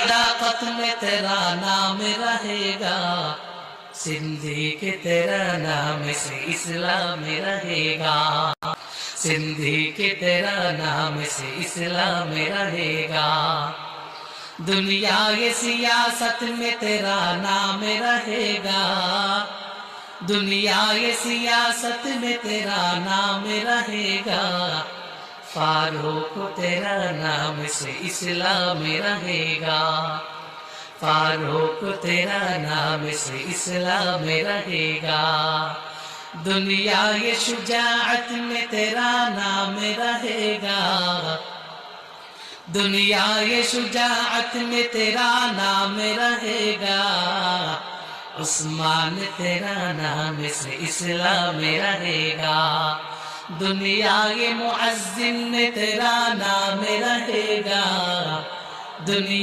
सदाकत में तेरा नाम रहेगा, सिंधी के तेरा नाम से इस्लाम रहेगा, सिंधी के तेरा नाम से इस्लाम रहेगा। दुनिया ये सियासत में तेरा नाम रहेगा, दुनिया ये सियासत में तेरा नाम रहेगा। फारूक तेरा नाम से इस्लाम रहेगा, फारूक तेरा नाम से इस्लाम रहेगा। दुनिया ये शुजाअत में तेरा नाम रहेगा, दुनिया ये शुजाअत में तेरा नाम रहेगा। उस्मान तेरा नाम से इस्लाम रहेगा, दुनिया ये मुअज्जिन में तेरा नाम रहेगा, दुनिया